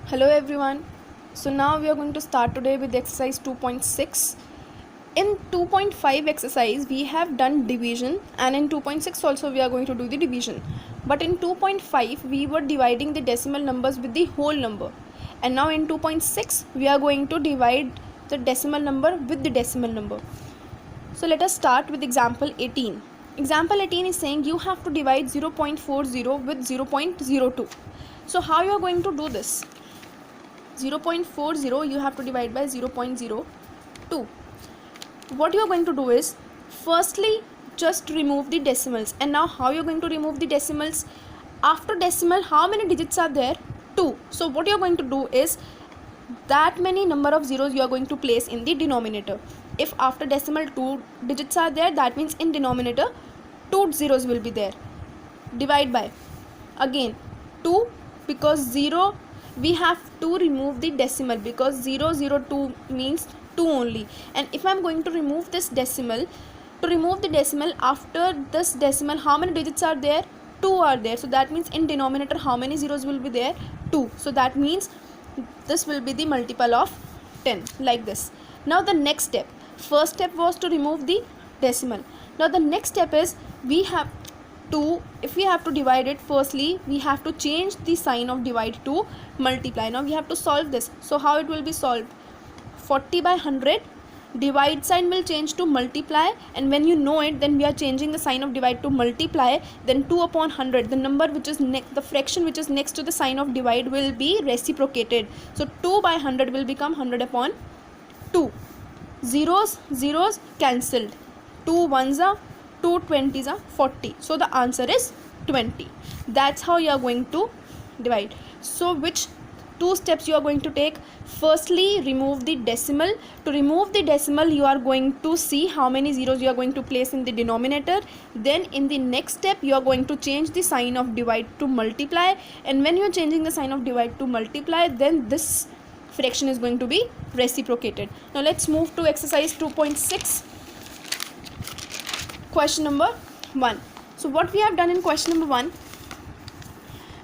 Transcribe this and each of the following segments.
Hello everyone. So now we are going to start today with exercise 2.6. In 2.5 exercise we have done division, and in 2.6 also we are going to do the division. But in 2.5 we were dividing the decimal numbers with the whole number. And now in 2.6 we are going to divide the decimal number with the decimal number. So let us start with example 18. Example 18 is saying you have to divide 0.40 with 0.02. So how you are going to do this? 0.40 you have to divide by 0.02. What you are going to do is, firstly just remove the decimals. And now how you are going to remove the decimals? After decimal, how many digits are there? 2. So what you are going to do is, that many number of zeros you are going to place in the denominator. If after decimal 2 digits are there, that means in denominator 2 zeros will be there. Divide by, again 2, because 0 we have to remove the decimal, because 002 means 2 only. And if I am going to remove this decimal, to remove the decimal, after this decimal how many digits are there? 2 are there. So that means in denominator how many zeros will be there? 2. So that means this will be the multiple of 10, like this. Now the next step, first step was to remove the decimal. Now the next step is, we have to, if we have to divide it, firstly we have to change the sign of divide to multiply. Now we have to solve this. So how it will be solved? 40 by 100, divide sign will change to multiply, and when you know it, then we are changing the sign of divide to multiply. Then 2 upon 100, the number which is the fraction which is next to the sign of divide will be reciprocated. So 2 by 100 will become 100 upon 2. Zeros cancelled. 2 ones are 2 20s are 40. So the answer is 20. That's how you are going to divide. So which two steps you are going to take? Firstly, remove the decimal. To remove the decimal, you are going to see how many zeros you are going to place in the denominator. Then in the next step, you are going to change the sign of divide to multiply. And when you are changing the sign of divide to multiply, then this fraction is going to be reciprocated. Now let's move to exercise 2.6. Question number 1. So what we have done in question number 1,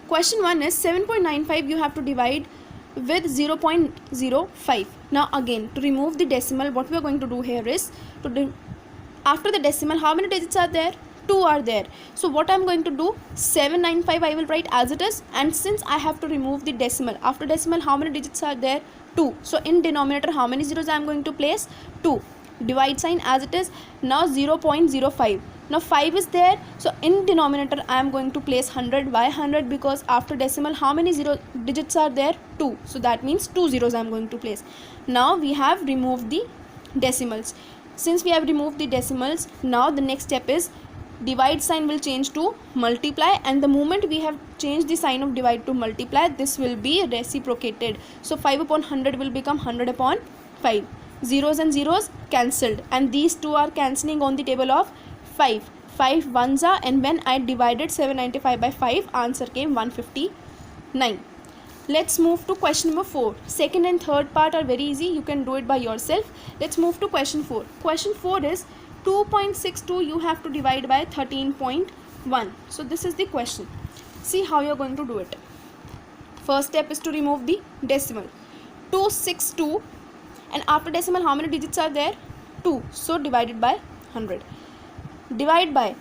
question 1 is 7.95 you have to divide with 0.05. Now again, to remove the decimal, what we are going to do here is, after the decimal how many digits are there? 2 are there. So what I am going to do, 795 I will write as it is, and since I have to remove the decimal, after decimal how many digits are there? 2. So in denominator how many zeros I am going to place? 2. Divide sign as it is. Now 0.05. Now 5 is there, so in denominator I am going to place 100 by 100, because after decimal how many digits are there? 2. So that means 2 zeros I am going to place. Now we have removed the decimals. Since we have removed the decimals, now the next step is, divide sign will change to multiply, and the moment we have changed the sign of divide to multiply, this will be reciprocated. So 5 upon 100 will become 100 upon 5. Zeros and zeros cancelled, and these two are cancelling on the table of 5. 5 ones are, and when I divided 795 by 5, answer came 159. Let's move to question number 4. Second and third part are very easy, you can do it by yourself. Let's move to question 4. Question 4 is 2.62 you have to divide by 13.1. So this is the question. See how you are going to do it. First step is to remove the decimal. 262, and after decimal how many digits are there? 2. So divided by 100. Divide by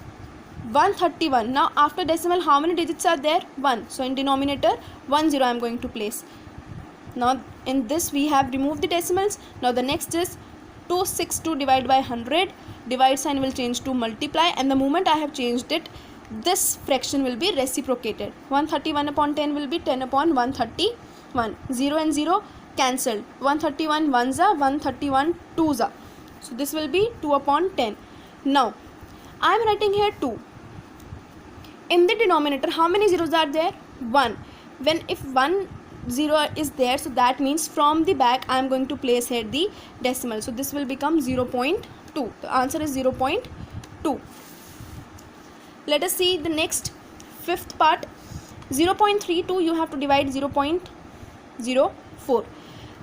131. Now after decimal how many digits are there? 1. So in denominator 10 I am going to place. Now in this we have removed the decimals. Now the next is 262 divided by 100. Divide sign will change to multiply, and the moment I have changed it, this fraction will be reciprocated. 131 upon 10 will be 10 upon 131. 0 and 0 cancelled. 131 ones are, 131 twos are. So this will be 2 upon 10. Now I am writing here 2. In the denominator how many zeros are there? 1. When if 1 0 is there, so that means from the back I am going to place here the decimal. So this will become 0.2. The answer is 0.2. Let us see the next fifth part. 0.32 you have to divide 0.04.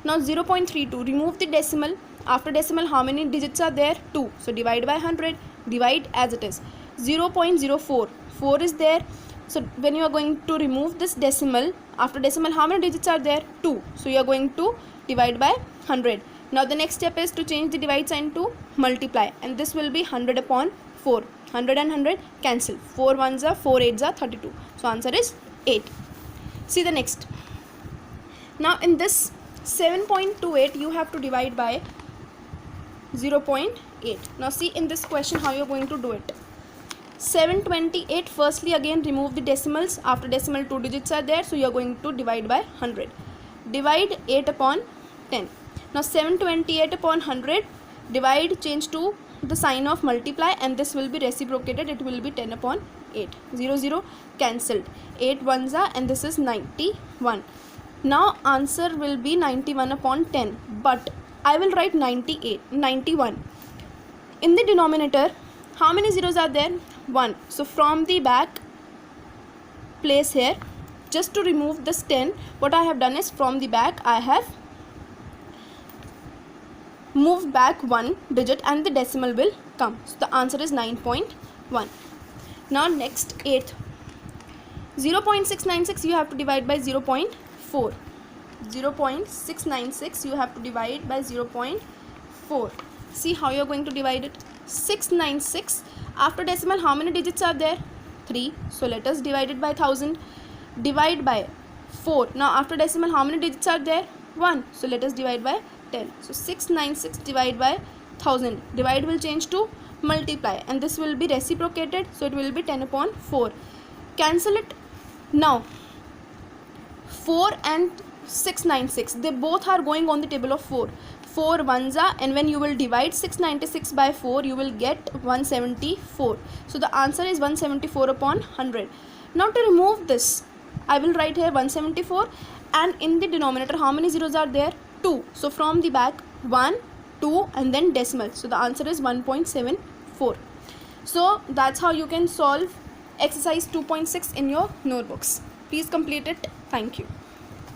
Now 0.32, remove the decimal. After decimal how many digits are there? 2. So divide by 100. Divide as it is. 0.04, 4 is there. So when you are going to remove this decimal, after decimal how many digits are there? 2. So you are going to divide by 100. Now the next step is to change the divide sign to multiply, and this will be 100 upon 4. 100 and 100 cancel. 4 ones are 4 8s are 32. So answer is 8. See the next. Now in this 7.28 you have to divide by 0.8. Now see in this question how you are going to do it. 728, firstly again remove the decimals. After decimal 2 digits are there, so you are going to divide by 100. Divide 8 upon 10. Now 728 upon 100, divide, change to the sign of multiply, and this will be reciprocated. It will be 10 upon 8. 0 0 cancelled. 8 ones are, and this is 91. Now answer will be 91 upon 10, but I will write 91. In the denominator, how many zeros are there? 1. So from the back, place here. Just to remove this 10, what I have done is from the back I have moved back 1 digit and the decimal will come. So the answer is 9.1. Now next 8th. 0.696 you have to divide by 0.4. 0.696 you have to divide by 0.4. See how you are going to divide it. 696, after decimal how many digits are there? 3. So let us divide it by 1000. Divide by 4. Now after decimal how many digits are there? 1. So let us divide by 10. So 696 divide by 1000. Divide will change to multiply, and this will be reciprocated, so it will be 10 upon 4. Cancel it. Now 4 and 696, they both are going on the table of 4. 4 ones are, and when you will divide 696 by 4, you will get 174. So the answer is 174 upon 100. Now to remove this, I will write here 174, and in the denominator how many zeros are there? 2. So from the back 1, 2 and then decimal. So the answer is 1.74. So that's how you can solve exercise 2.6 in your notebooks. Please complete it. Thank you.